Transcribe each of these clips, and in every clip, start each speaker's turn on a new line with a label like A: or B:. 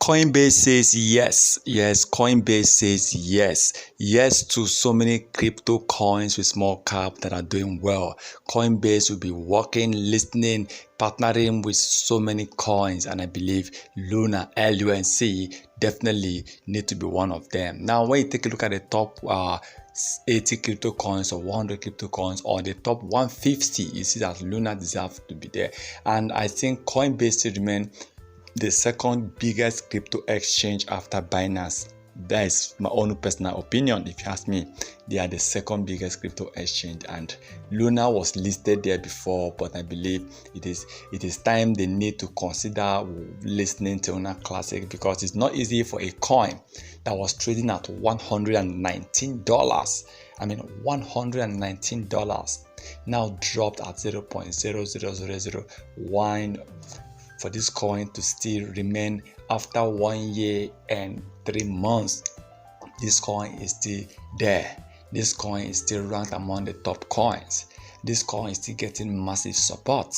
A: Coinbase says yes. Yes, Coinbase says yes. Yes to so many crypto coins with small cap that are doing well. Coinbase will be working, listening, partnering with so many coins, and I believe Luna, LUNC definitely need to be one of them. Now, when you take a look at the top 80 crypto coins or 100 crypto coins or the top 150, you see that Luna deserves to be there. And I think Coinbase should remain the second biggest crypto exchange after Binance. That is my own personal opinion. If you ask me, they are the second biggest crypto exchange, and Luna was listed there before, but I believe it is time they need to consider listening to Luna Classic, because it's not easy for a coin that was trading at $119. I mean, $119 now dropped at 0.00001 for this coin to still remain after 1 year and 3 months. This coin is still there. This coin is still ranked among the top coins. This coin is still getting massive support.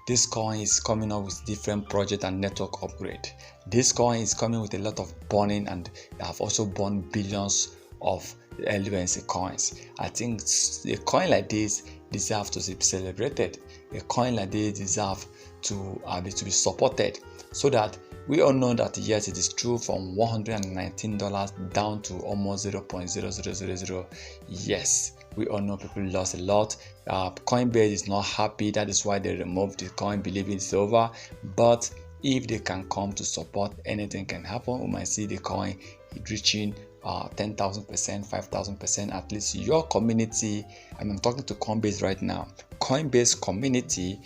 A: This coin is coming up with different project and network upgrade. This coin is coming with a lot of burning, and have also burned billions of LUNC coins. I think a coin like this deserves to be celebrated. A coin like this deserves to be supported, so that we all know that yes, it is true, from $119 down to almost 0.0000. Yes, we all know people lost a lot. Coinbase is not happy. That is why they removed the coin, believing it's over. But if they can come to support, anything can happen. We might see the coin reaching 10,000%, 5,000%. At least your community, I'm talking to Coinbase right now, Coinbase community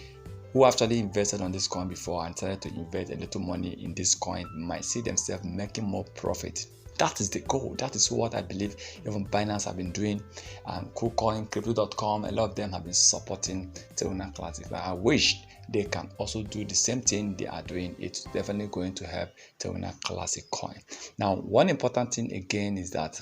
A: who actually invested on this coin before and started to invest a little money in this coin might see themselves making more profit. That is the goal. That is what I believe even Binance have been doing, and Kucoin, Crypto.com, a lot of them have been supporting Terra Classic. But I wish they can also do the same thing they are doing. It's definitely going to help Terra Classic coin. Now, one important thing again is that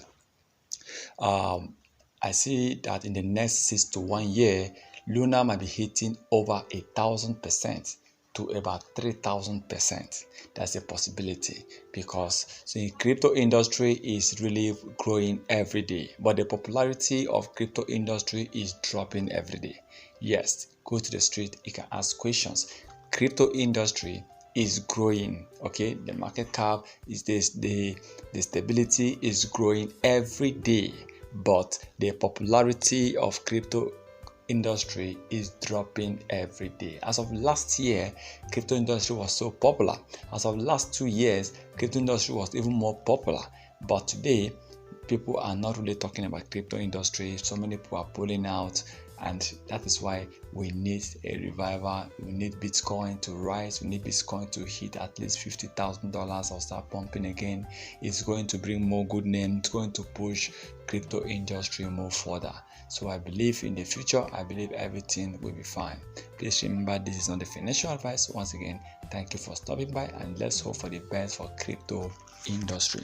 A: I see that in the next 6 to 1 year, Luna might be hitting over 1,000% to about 3,000%. That's a possibility, because the crypto industry is really growing every day, but the popularity of crypto industry is dropping every day. Yes, go to the street, you can ask questions. Crypto industry is growing. Okay, the market cap is this, the stability is growing every day, but the popularity of crypto industry is dropping every day. As of last year, crypto industry was so popular. As of last 2 years, crypto industry was even more popular. But today, people are not really talking about crypto industry. So many people are pulling out, and that is why we need a revival. We need Bitcoin to rise. We need Bitcoin to hit at least $50,000 or start pumping again. It's going to bring more good name. It's going to push crypto industry more further. So I believe in the future, I believe everything will be fine. Please remember, this is not the financial advice. Once again, thank you for stopping by, and let's hope for the best for crypto industry.